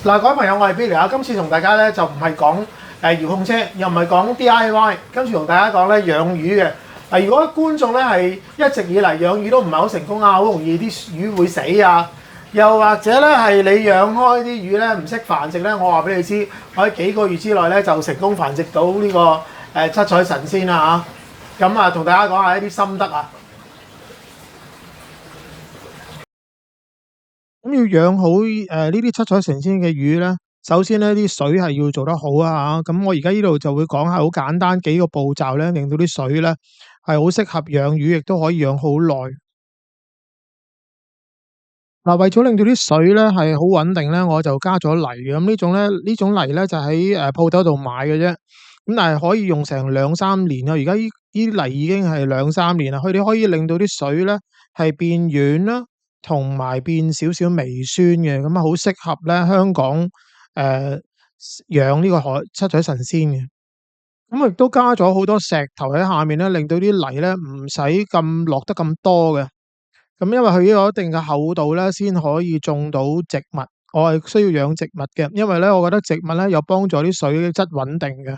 嗱，各位朋友，我係 Billy 啊，今次同大家咧就唔係講遙控車，又唔係講 DIY，今次同大家講咧養魚嘅。嗱，如果觀眾咧係一直以嚟養魚都唔係好成功啊，好容易啲魚會死啊，又或者咧係你養開啲魚咧唔識繁殖咧，我話俾你知，我喺幾個月之內咧就成功繁殖到呢個七彩神仙啦嚇。咁啊，同大家講下一啲心得啊。咁要養好呢啲七彩神仙嘅魚咧，首先咧啲水係要做得好啊嚇。咁我而家呢度就會講下好簡單幾個步驟咧，令到啲水咧係好適合養魚，亦都可以養好耐。嗱，為咗令到啲水咧係好穩定咧，我就加咗泥嘅。咁呢種泥咧就喺鋪頭度買嘅啫。咁但係可以用成2-3年啊！而家呢啲泥已經係2-3年啦，佢哋可以令到啲水咧係變軟啦，同埋變少少微酸嘅，咁啊好適合咧香港養呢個七彩神仙嘅。咁亦都加咗好多石頭喺下面咧，令到啲泥咧唔使咁落得咁多嘅。咁因為佢有一定嘅厚度咧，先可以種到植物。我係需要養植物嘅，因為咧我覺得植物咧有幫助啲水質穩定嘅。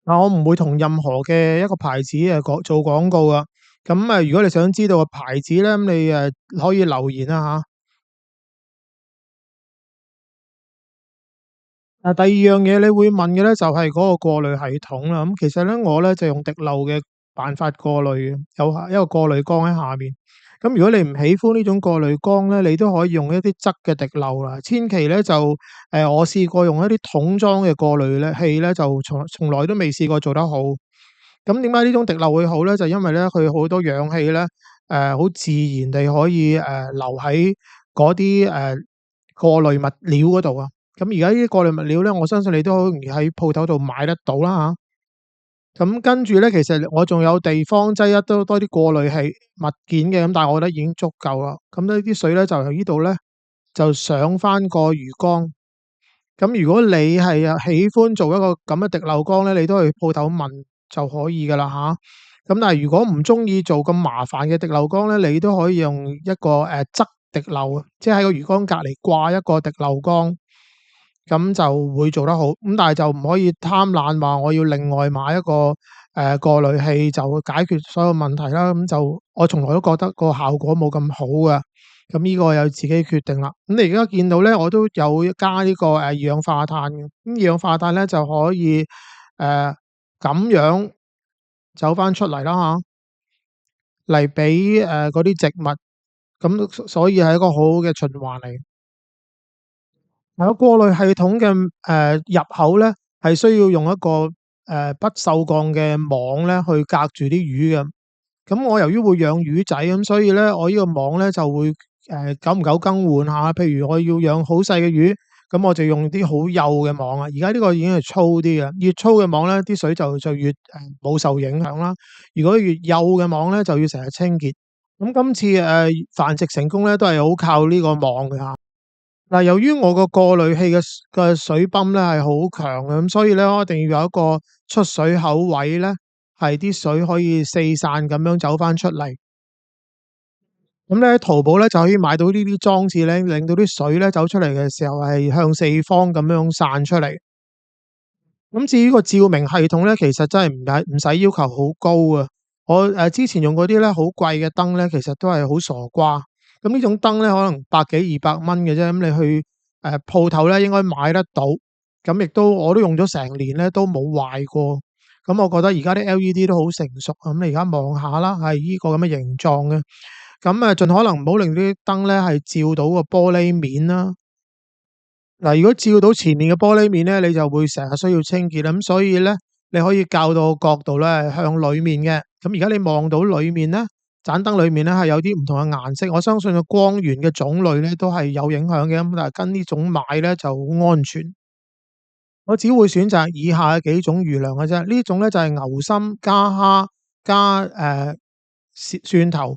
嗱，我唔會同任何嘅一個牌子做廣告啊。咁如果你想知道個牌子咧，咁你可以留言啊嚇。第二樣嘢你會問嘅咧就係嗰個過濾系統啦。咁其實咧我咧就用滴漏嘅辦法過濾嘅，有一個過濾缸喺下面。咁如果你唔喜歡呢種過濾缸咧，你都可以用一啲側嘅滴漏啦。千祈咧就我試過用一啲桶裝嘅過濾咧器咧，就從來都未試過做得好。咁點解呢種滴漏會好咧？就因為咧佢好多氧氣咧好自然地可以留喺嗰啲過濾物料嗰度啊。咁而家呢啲過濾物料咧，我相信你都好容易喺鋪頭度買得到啦嚇。咁跟住咧，其實我仲有地方擠多啲過濾器物件嘅，咁但係我覺得已經足夠啦。咁呢啲水咧就由呢度咧就上翻個魚缸。咁如果你係喜歡做一個咁嘅滴漏缸咧，你都去鋪頭問就可以噶啦嚇。咁但係如果唔中意做咁麻煩嘅滴漏缸咧，你都可以用一個側滴漏啊，即係喺個魚缸隔離掛一個滴漏缸。咁就會做得好，咁但係就唔可以貪懶話我要另外買一個過濾器就會解決所有問題啦。咁就我從來都覺得個效果冇咁好嘅，咁呢個有自己決定啦。咁你而家見到咧，我都有加呢個二氧化碳嘅，咁二氧化碳咧就可以咁樣走翻出嚟啦嚇，嚟俾嗰啲植物，咁所以係一個好好嘅循環嚟。過濾系統嘅入口咧，係需要用一個不鏽鋼嘅網咧去隔住啲魚嘅。咁我由於會養魚仔，咁所以咧我呢個網咧就會久唔久更換下。譬如我要養好細嘅魚，咁我就用啲好幼嘅網啊。而家呢個已經係粗啲嘅，越粗嘅網咧啲水就越冇受影響啦。如果越幼嘅網咧，就要成日清潔。咁今次繁殖成功咧，都係好靠呢個網嘅嚇。嗱，由於我個過濾器嘅水泵咧係好強嘅，咁所以咧我一定要有一個出水口位咧，係啲水可以四散咁樣走翻出嚟。咁咧喺淘寶咧就可以買到呢啲裝置咧，令到啲水咧走出嚟嘅時候係向四方咁樣散出嚟。咁至於個照明系統咧，其實真係唔使要求好高啊。我之前用嗰啲咧好貴嘅燈咧，其實都係好傻瓜。咁呢種燈咧可能百幾200蚊嘅啫，咁你去鋪頭咧應該買得到。咁亦都我都用咗成年咧都冇壞過。咁我覺得而家啲 LED 都好成熟，咁你而家望下啦，係呢個咁嘅形狀嘅。咁盡可能唔好令啲燈咧係照到個玻璃面啦。嗱，如果照到前面嘅玻璃面咧，你就會成日需要清潔啦。咁所以咧，你可以校到個角度咧向裏面嘅。咁而家你望到裏面咧，盞燈裏面咧係有啲唔同嘅顏色。我相信個光源嘅種類咧都係有影響嘅。咁但係跟呢種買咧就好安全。我只會選擇以下嘅幾種魚糧嘅啫。呢種咧就係牛心加蝦加蒜頭。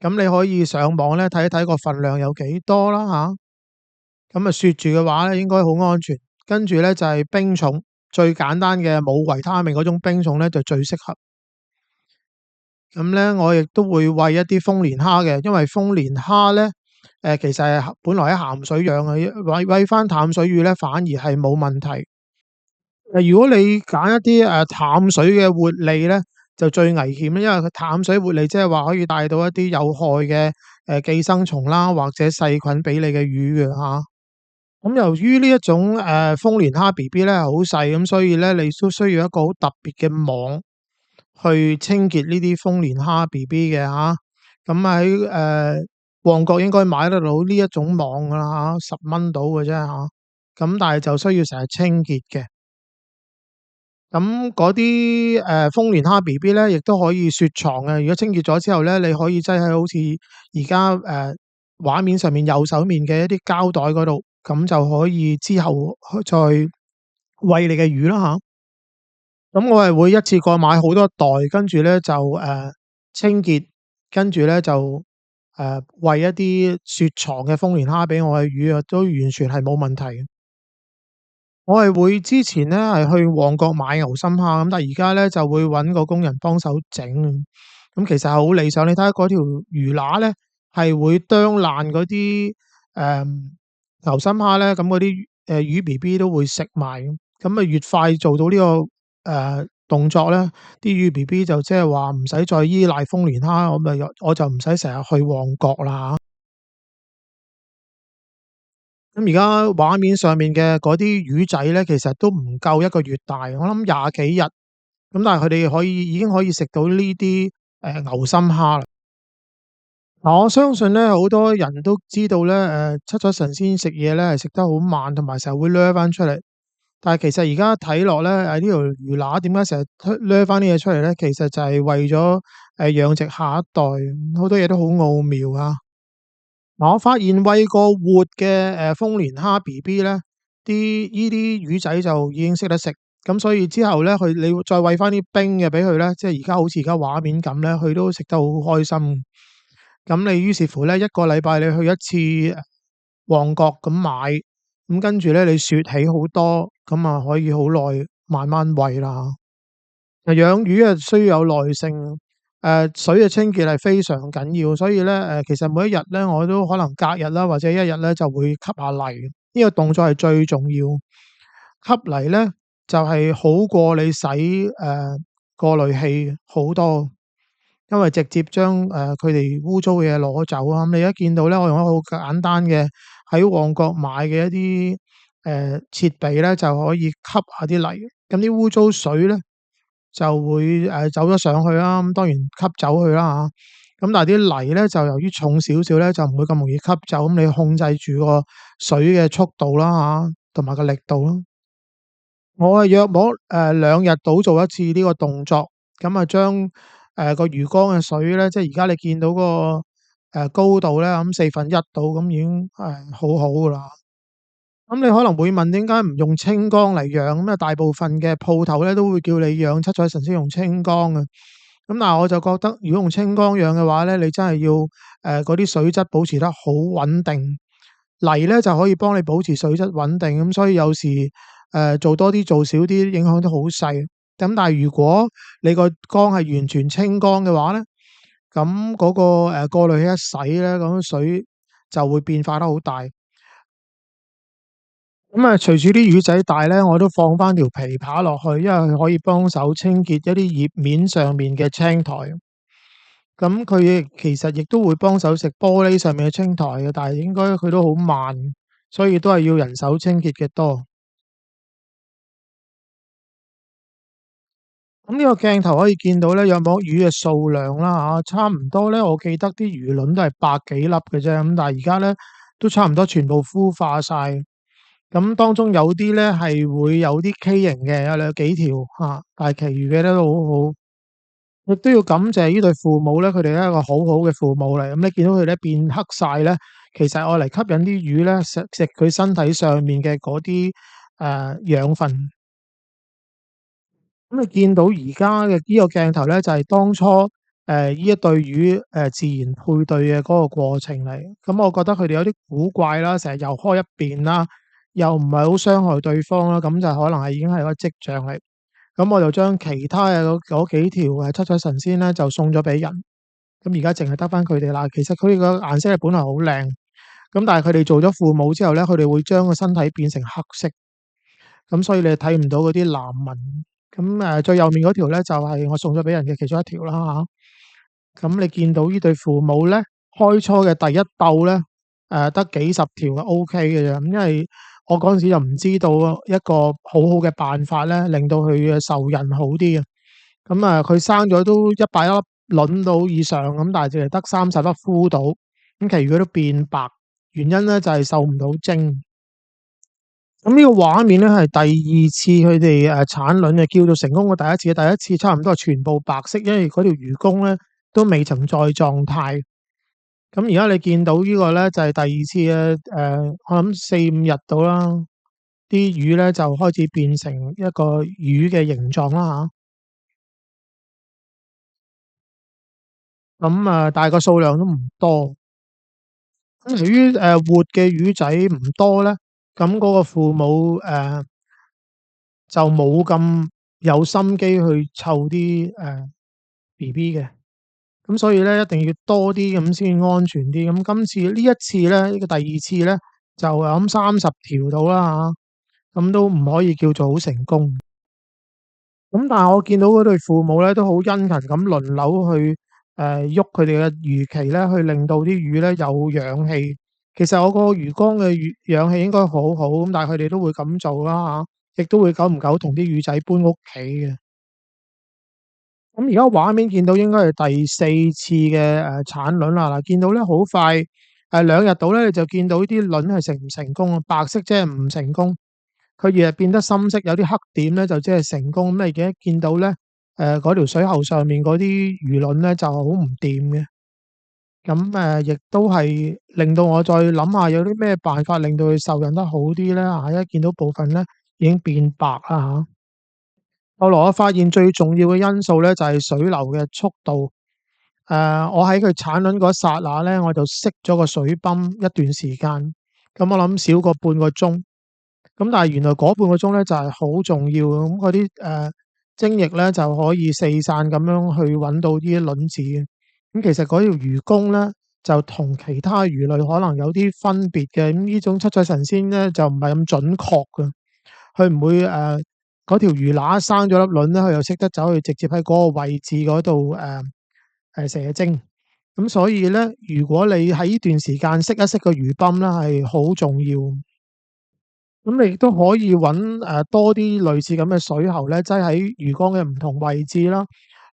咁你可以上網咧睇一睇個份量有幾多啦嚇。咁雪住嘅話咧，應該好安全。跟住咧就係冰蟲，最簡單嘅冇維他命嗰種冰蟲咧就最適合。咁咧我亦都會餵一啲豐年蝦嘅，因為豐年蝦咧其實係本來喺鹹水養嘅，餵翻淡水魚咧，反而係冇問題。如果你揀一啲淡水嘅活鯉咧，就最危險啦，因為佢淡水活鯉即係話可以帶到一啲有害嘅寄生蟲啦，或者細菌俾你嘅魚嘅嚇。咁由於呢一種豐年蝦 BB 咧係好細，咁所以咧你都需要一個好特別嘅網去清潔呢啲豐年蝦 BB 嘅嚇。咁喺旺角應該買得到呢一種網㗎啦嚇，10蚊到嘅啫嚇。咁但係就需要成日清潔嘅。咁嗰啲豐年蝦 BB 咧，亦都可以雪藏嘅。如果清潔咗之後咧，你可以擠喺好似而家畫面上面右手面嘅一啲膠袋嗰度，咁就可以之後再餵你嘅魚啦嚇。咁我係會一次過買好多袋，跟住咧就清潔，跟住咧就餵一啲雪藏嘅豐年蝦俾我嘅魚啊，都完全係冇問題嘅。我係會之前咧係去旺角買牛心蝦，咁但係而家咧就會揾個工人幫手整，咁其實係好理想。你睇下嗰條魚乸咧，係會啄爛嗰啲牛心蝦咧，咁嗰啲魚 BB 都會食埋，咁啊越快做到呢個動作咧，啲魚 BB 就即係話唔使再依賴豐年蝦，我就唔使成日去旺角啦。咁而家畫面上面嘅嗰啲魚仔咧，其實都唔夠一個月大，我諗廿幾日，咁但係佢哋已經可以食到呢啲牛心蝦啦。嗱，我相信咧好多人都知道咧，七彩神仙食嘢咧係食得好慢，同埋成日會掠翻出嚟。但係其實而家睇落咧，呢條魚乸點解成日掠翻啲嘢出嚟咧？其實就係為咗養殖下一代，好多嘢都好奧妙啊！嗱，我發現餵過活嘅豐年蝦 BB 咧，依啲魚仔就已經識得食，咁所以之後咧，你再餵翻啲冰嘅俾佢咧，即係而家好似而家畫面咁咧，佢都食得好開心。咁你於是乎咧，一個禮拜你去一次旺角咁買，咁跟住咧你雪起好多，咁啊可以好耐慢慢餵啦。養魚啊需要有耐性，水嘅清潔係非常緊要，所以咧其實每一日咧我都可能隔日啦，或者一日咧就會吸下泥，呢個動作係最重要。吸泥咧就係好過你洗過濾器好多，因為直接將佢哋污糟嘅嘢攞走啊。咁你而家見到咧，我用一個好簡單嘅喺旺角買嘅一啲設備咧，就可以吸下啲泥，咁啲污糟水咧就會走咗上去啦，咁當然吸走佢啦嚇。咁但係啲泥咧就由於重少少咧，就唔會咁容易吸走，咁你控制住個水嘅速度啦嚇，同埋個力度啦。我係約莫2日到做一次呢個動作，咁啊將個魚缸嘅水咧，即係而家你見到嗰個高度咧，咁1/4度咁已經好好噶啦。咁你可能會問點解唔用清缸嚟養？咁啊，大部分嘅鋪頭咧都會叫你養七彩神仙用清缸嘅。咁但係我就覺得，如果用清缸養嘅話咧，你真係要嗰啲水質保持得好穩定，泥咧就可以幫你保持水質穩定。咁所以有時做多啲做少啲，影響都好細。咁但係如果你個缸係完全清缸嘅話咧，咁嗰個過濾器一洗咧，咁水就會變化得好大。咁啊，隨住啲魚仔大咧，我都放翻條皮扒落去，因為佢可以幫手清潔一啲葉面上面嘅青苔。咁佢其實亦都會幫手食玻璃上面嘅青苔嘅，但係應該佢都好慢，所以都係要人手清潔嘅多。咁呢個鏡頭可以見到咧，有冇魚嘅數量啦嚇，差唔多咧。我記得啲魚卵都係百幾粒嘅啫，咁但係而家咧都差唔多全部孵化晒。咁當中有啲咧係會有啲畸形嘅，有幾條嚇，但係其餘嘅咧都好好。亦都要感謝呢對父母咧，佢哋係一個好好嘅父母嚟。咁你見到佢咧變黑晒咧，其實愛嚟吸引啲魚咧食佢身體上面嘅嗰啲養分。咁你見到而家嘅呢個鏡頭咧，就係當初呢一對魚自然配對嘅嗰個過程嚟。咁我覺得佢哋有啲古怪啦，成日游開一邊啦，又唔係好傷害對方啦，咁就可能係已經係個跡象嚟。咁我就將其他嘅嗰幾條七彩神仙咧，就送咗俾人。咁而家淨係得翻佢哋啦。其實佢哋個顏色係本來好靚，咁但係佢哋做咗父母之後咧，佢哋會將個身體變成黑色，咁所以你睇唔到嗰啲藍紋。咁最右面嗰條咧就係我送咗俾人嘅其中一條啦嚇。咁你見到呢對父母咧，開初嘅第一竇咧，得幾十條就 OK 嘅啫。咁因為我嗰陣時就唔知道一個好好嘅辦法咧，令到佢嘅受孕好啲嘅。咁佢生咗都100粒卵到以上，咁但係淨係得30粒孵到，咁其餘佢都變白，原因咧就係受唔到精。咁呢個畫面咧係第二次佢哋產卵嘅，叫做成功嘅第一次。第一次差唔多係全部白色，因為嗰條魚公咧都未曾在狀態。咁而家你見到呢個咧就係第二次嘅我諗4、5日到啦，啲魚咧就開始變成一個魚嘅形狀啦吓。咁但係個數量都唔多。咁由於活嘅魚仔唔多咧，咁嗰個父母就冇咁有心機去湊啲BB 嘅，咁所以咧一定要多啲咁先安全啲。咁今次呢一次咧，呢個第二次咧就我諗30條到啦吓，咁都唔可以叫做好成功。咁但係我見到嗰對父母咧都好殷勤咁輪流去喐佢哋嘅魚鰭咧，去令到啲魚咧有氧氣。其實我個魚缸嘅氧氣應該好好，咁但係佢哋都會咁做啦吓，亦都會久唔久同啲魚仔搬屋企嘅。咁而家畫面見到應該係第四次嘅產卵啦。嗱，見到咧好快2日到咧，你就見到啲卵係成唔成功啊？白色即係唔成功，佢越係變得深色，有啲黑點咧就即係成功。咁你而家見到咧嗰條水喉上面嗰啲魚卵咧就好唔掂嘅。咁亦都係令到我再諗下有啲咩辦法令到佢受孕得好啲咧嚇。而家見到部分咧已經變白啦嚇。後來我發現最重要嘅因素咧就係水流嘅速度。我喺佢產卵嗰剎那咧，我就熄咗個水泵一段時間。咁我諗少過半個鐘。咁但係原來嗰半個鐘咧就係好重要嘅。咁嗰啲精液咧就可以四散咁樣去揾到啲卵子嘅。咁其實嗰條魚公咧就同其他魚類可能有啲分別嘅。咁呢種七彩神仙咧就唔係咁準確嘅，佢唔會嗰條魚乸生咗粒卵咧，佢又識得走去直接喺嗰個位置嗰度射精。咁所以咧，如果你喺呢段時間熄一熄個魚泵咧，係好重要。咁你亦都可以揾多啲類似咁嘅水喉咧，擠喺魚缸嘅唔同位置啦，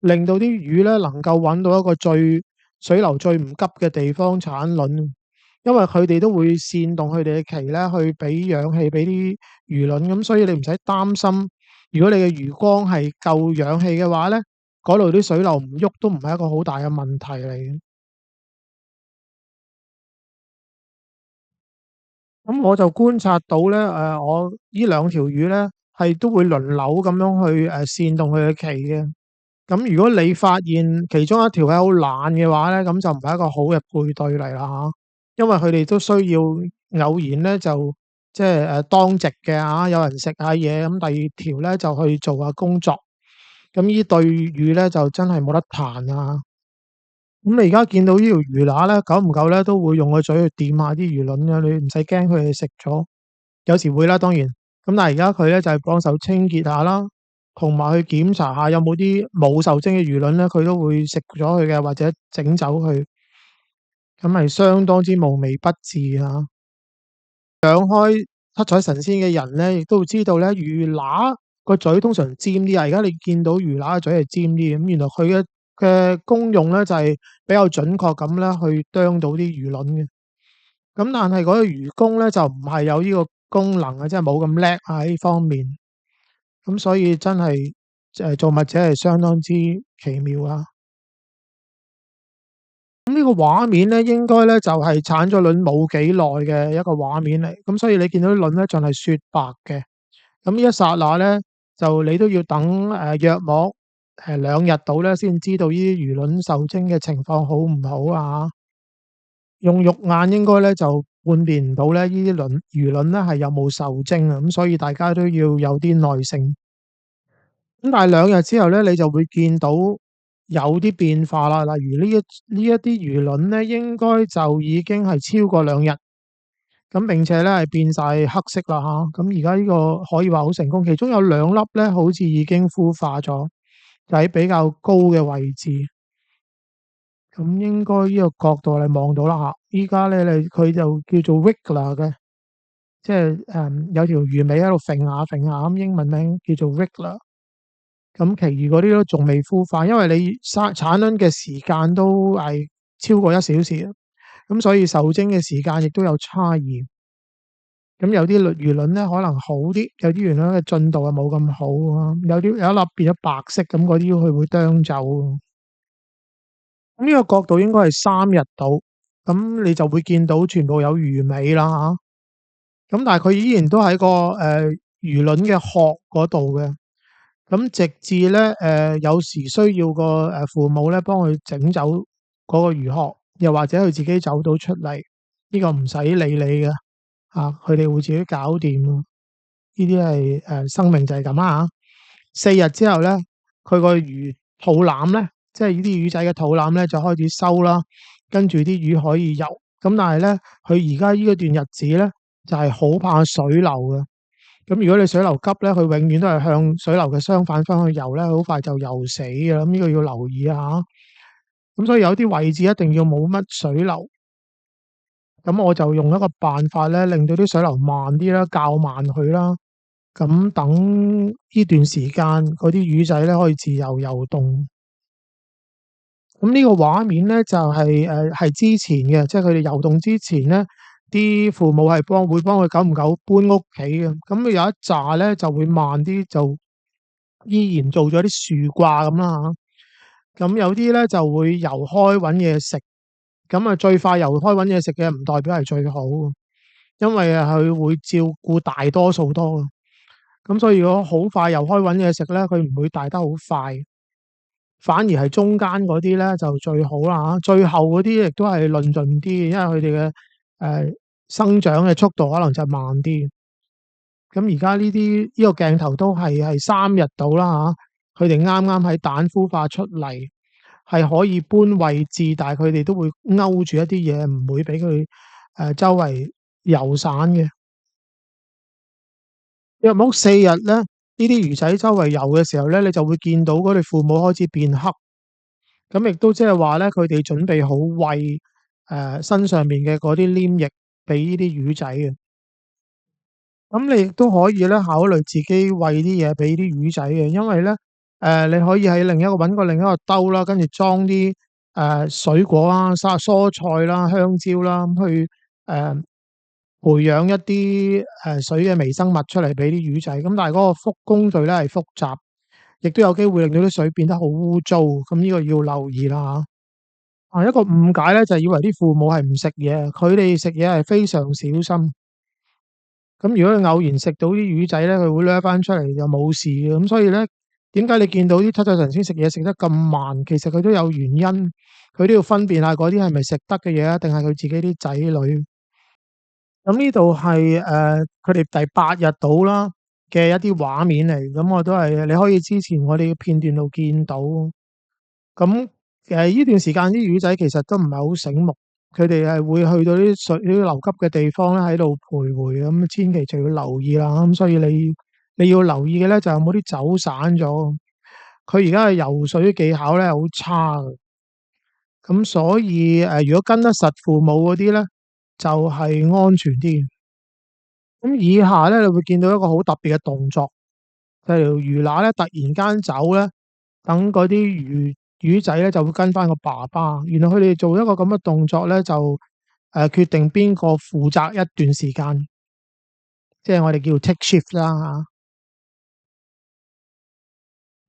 令到啲魚咧能夠揾到一個水流最唔急嘅地方產卵。因為佢哋都會煽動佢哋嘅鰭咧去俾氧氣俾啲魚卵，咁所以你唔使擔心。如果你嘅魚缸係夠氧氣嘅話咧，嗰度啲水流唔喐都唔係一個好大嘅問題嚟嘅。咁我就觀察到咧，我呢兩條魚咧係都會輪流咁樣去煽動佢嘅鰭嘅。咁如果你發現其中一條係好懶嘅話咧，咁就唔係一個好嘅配對嚟啦嚇。因為佢哋都需要偶然咧就即係當值嘅嚇，有人食下嘢，咁第二條咧就去做下工作。咁呢對魚咧就真係冇得彈啊！咁你而家見到呢條魚乸咧，久唔久咧都會用個嘴去掂下啲魚卵嘅，你唔使驚佢哋食咗。有時會啦，當然。咁但係而家佢咧就係幫手清潔下啦，同埋去檢查下有冇啲冇受精嘅魚卵咧，佢都會食咗佢嘅，或者整走佢。咁係相當之無微不至啊！養開七彩神仙嘅人咧，亦都會知道咧，魚乸個嘴通常尖啲啊。而家你見到魚乸嘅嘴係尖啲嘅，咁原來佢嘅功用咧就係比較準確咁咧去啄到啲魚卵嘅。咁但係嗰個魚公咧就唔係有呢個功能啊，即係冇咁叻啊喺呢方面。咁所以真係造物者係相當之奇妙啊！咁呢個畫面咧，應該咧就係產咗卵冇幾耐嘅一個畫面嚟。咁所以你見到啲卵咧仲係雪白嘅。咁呢一剎那咧，就你都要等約莫2日到咧，先知道呢啲魚卵受精嘅情況好唔好啊。用肉眼應該咧就判別唔到咧呢啲魚卵咧係有冇受精啊。咁所以大家都要有啲耐性。咁但係2日之後咧，你就會見到有啲變化啦。例如呢一啲魚卵咧，應該就已經係超過2日，咁並且咧係變晒黑色啦嚇。咁而家呢個可以話好成功，其中有兩粒咧好似已經孵化咗，就喺比較高嘅位置。咁應該呢個角度你望到啦嚇。依家咧佢就叫做 Wiggler 嘅，即係有條魚尾喺度揈下揈下咁，英文名叫做 Wiggler。咁其餘嗰啲都仲未孵化，因為你產卵嘅時間都係超過1小時，咁所以受精嘅時間亦都有差異。咁有啲魚卵咧可能好啲，有啲魚卵嘅進度啊冇咁好啊，有一粒變咗白色，咁嗰啲佢會啄走。咁呢個角度應該係3日到，咁你就會見到全部有魚尾啦嚇。咁但係佢依然都喺個魚卵嘅殼嗰度嘅。咁直至咧有時需要個父母咧幫佢整走嗰個魚殼，又或者佢自己走到出嚟，呢個唔使理你嘅嚇，佢哋會自己搞掂。呢啲係生命就係咁啦嚇。4日之後咧，佢個魚肚腩咧，即係呢啲魚仔嘅肚腩咧就開始收啦，跟住啲魚可以游。咁但係咧，佢而家呢段日子咧就係好怕水流嘅。咁如果你水流急咧，佢永遠都係向水流嘅相反方向游咧，好快就游死嘅。咁呢個要留意下。咁所以有啲位置一定要冇乜水流。咁我就用一個辦法咧，令到啲水流慢啲啦，較慢佢啦。咁等呢段時間嗰啲魚仔咧可以自由游動。咁呢個畫面咧就係之前嘅，即係佢哋游動之前咧，啲父母係會幫佢久唔久搬屋企嘅。咁有一紮咧就會慢啲，就依然做咗啲樹掛咁啦嚇。咁有啲咧就會游開揾嘢食。咁啊最快游開揾嘢食嘅唔代表係最好，因為佢會照顧大多數多。咁所以如果好快游開揾嘢食咧，佢唔會大得好快。反而係中間嗰啲咧就最好啦嚇，最後嗰啲亦都係論盡啲，因為佢哋嘅生長嘅速度可能就慢啲。咁而家呢個鏡頭都係3日到啦嚇，佢哋啱啱喺蛋孵化出嚟，係可以搬位置，但係佢哋都會勾住一啲嘢，唔會俾佢周圍遊散嘅。約莫4日咧，呢啲魚仔周圍游嘅時候咧，你就會見到嗰對父母開始變黑。咁亦都即係話咧，佢哋準備好餵身上面嘅嗰啲黏液俾呢啲魚仔嘅。咁你亦都可以咧考慮自己餵啲嘢俾啲魚仔嘅，因為咧你可以喺另一個兜啦，跟住裝啲水果啦、蔬菜啦、香蕉啦，咁去培養一啲水嘅微生物出嚟俾啲魚仔。咁但係嗰個工序咧係複雜，亦都有機會令到啲水變得好污糟。咁呢個要留意啦嚇。一個誤解咧，就係以為啲父母係唔食嘢，佢哋食嘢係非常小心。咁如果佢偶然食到啲魚仔咧，佢會掠翻出嚟就冇事嘅。咁所以咧，點解你見到啲七彩神仙食嘢食得咁慢？其實佢都有原因，佢都要分辨下嗰啲係咪食得嘅嘢啊，定係佢自己啲仔女。咁呢度係佢哋第8日到啦嘅一啲畫面嚟，咁我都係你可以之前我哋嘅片段度見到。咁呢段時間啲魚仔其實都唔係好醒目，佢哋係會去到啲流急嘅地方咧，喺度徘徊，咁千祈就要留意啦。咁所以你要留意嘅咧，就有冇啲走散咗。佢而家嘅游水技巧咧好差嘅。咁所以如果跟得實父母嗰啲咧，就係安全啲。咁以下咧，你會見到一個好特別嘅動作，就係條魚乸咧突然間走咧，等嗰啲魚仔咧就會跟翻個爸爸。原來佢哋做一個咁嘅動作咧，就決定邊個負責一段時間，即係我哋叫 take shift 啦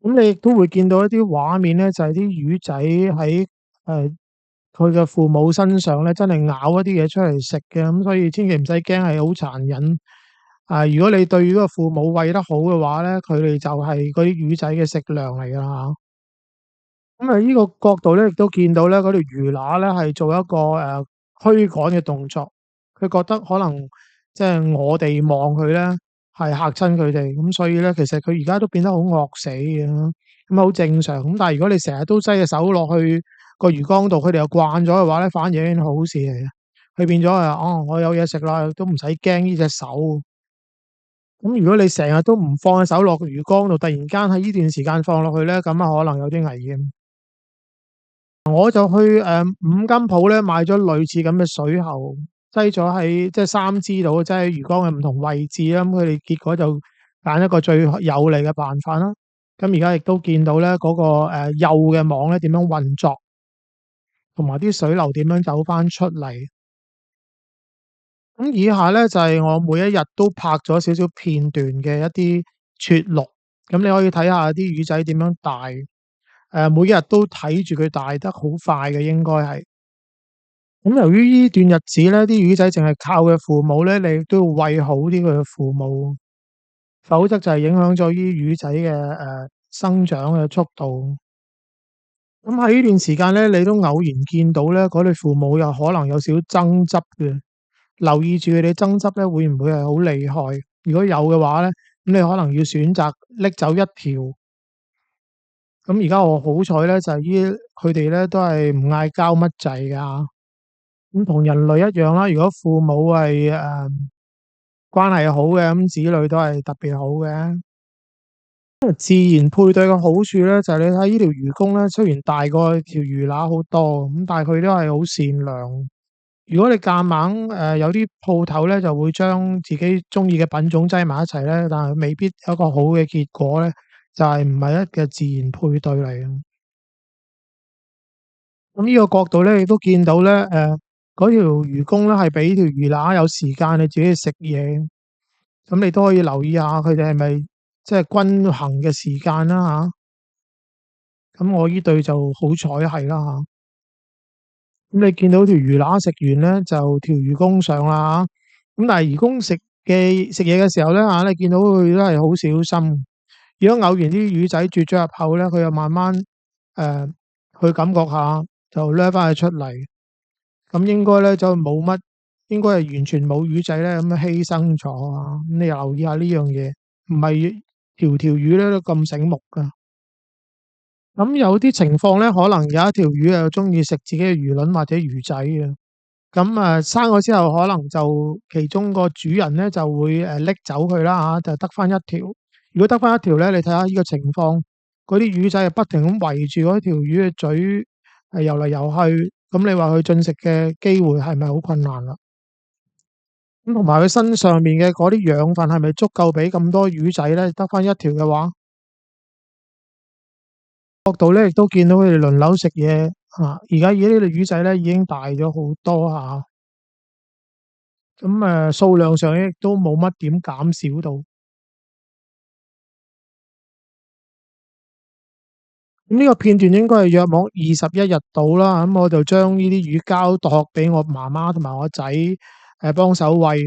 嚇。咁你亦都會見到一啲畫面咧，就係啲魚仔喺佢嘅父母身上咧，真係咬一啲嘢出嚟食嘅。咁所以千祈唔使驚，係好殘忍。如果你對嗰個父母餵得好嘅話咧，佢哋就係嗰啲魚仔嘅食糧嚟㗎嚇。咁呢個角度咧，亦都見到咧，嗰條魚乸咧係做一個驅趕嘅動作。佢覺得可能即係我哋望佢咧係嚇親佢哋，咁所以咧其實佢而家都變得好惡死嘅，咁好正常。咁但係如果你成日都擠隻手落去個魚缸度，佢哋又慣咗嘅話咧，反而係一件好事嚟嘅。佢變咗哦，我有嘢食啦，都唔使驚呢隻手。咁如果你成日都唔放隻手落魚缸度，突然間喺呢段時間放落去咧，咁啊可能有啲危險。我就去五金鋪咧買咗類似咁嘅水喉，擠咗喺即係3支度，即係魚缸嘅唔同位置啦。咁佢哋結果就揀一個最有利嘅辦法啦。咁而家亦都見到咧嗰個幼嘅網咧點樣運作，同埋啲水流點樣走翻出嚟。咁以下咧就係我每一日都拍咗少少片段嘅一啲撮錄，咁你可以睇下啲魚仔點樣大。每日都睇住佢大得好快嘅，應該係。咁由於呢段日子咧，啲魚仔淨係靠佢父母咧，你都要餵好啲佢嘅父母，否則就係影響咗啲魚仔嘅生長嘅速度。咁喺呢段時間咧，你都偶然見到咧，嗰對父母有可能有少少爭執嘅，留意住佢哋爭執咧，會唔會係好厲害？如果有嘅話咧，咁你可能要選擇拎走一條。咁而家我好彩咧，就係佢哋咧都係唔嗌交乜滯噶。咁同人類一樣啦，如果父母係關係好嘅，咁子女都係特別好嘅。自然配對嘅好處咧，就係你睇呢條魚公咧，雖然大過條魚乸好多，咁但係佢都係好善良。如果你夾硬有啲鋪頭咧，就會將自己中意嘅品種擠埋一齊咧，但係未必有一個好嘅結果咧，就係唔係一個自然配對嚟嘅。咁呢個角度咧，亦都見到咧，嗰條魚公咧係俾條魚乸有時間你自己去食嘢，咁你都可以留意下佢哋係咪即係均衡嘅時間啦吓。咁我呢對就好彩係啦吓。咁你見到條魚乸食完咧，就條魚公上啦吓。咁但係魚公食嘢嘅時候咧吓，你見到佢都係好小心。如果偶然啲魚仔啜咗入口咧，佢又慢慢去感覺下，就掠翻佢出嚟。咁應該咧就冇乜，應該係完全冇魚仔咧咁樣犧牲咗啊！咁你留意下呢樣嘢，唔係條條魚咧都咁醒目噶。咁有啲情況咧，可能有一條魚又中意食自己嘅魚卵或者魚仔嘅。咁生咗之後，可能就其中個主人咧就會拎走佢啦吓，就得翻一條。如果得翻一條咧，你睇下呢個情況，嗰啲魚仔係不停咁圍住嗰條魚嘅嘴游嚟游去，咁你話佢進食嘅機會係咪好困難啦？咁同埋佢身上面嘅嗰啲養分係咪足夠俾咁多魚仔咧？得翻一條嘅話，角度咧亦都見到佢哋輪流食嘢啊！而家呢啲魚仔咧已經大咗好多下，咁數量上亦都冇乜點減少到。咁呢個片段應該係約莫21日到啦，咁我就將呢啲魚交託俾我媽媽同埋我仔幫手餵。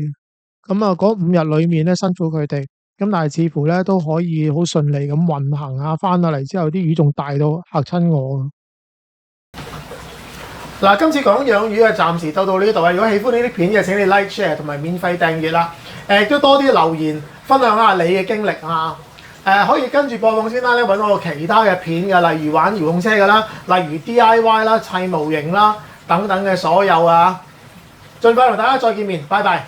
咁嗰5日裏面咧辛苦佢哋，咁但係似乎咧都可以好順利咁運行啊，翻到嚟之後啲魚仲大到嚇親我。嗱，今次講養魚啊，暫時到呢度啊。如果喜歡呢啲片嘅，請你 like、share 同埋免費訂閱啦。亦都多啲留言分享下你嘅經歷啊。可以跟住播放先啦，揾我其他嘅片嘅，例如玩遙控車嘅啦，例如 DIY 啦、砌模型啦等等嘅所有啊。盡快同大家再見面，拜拜。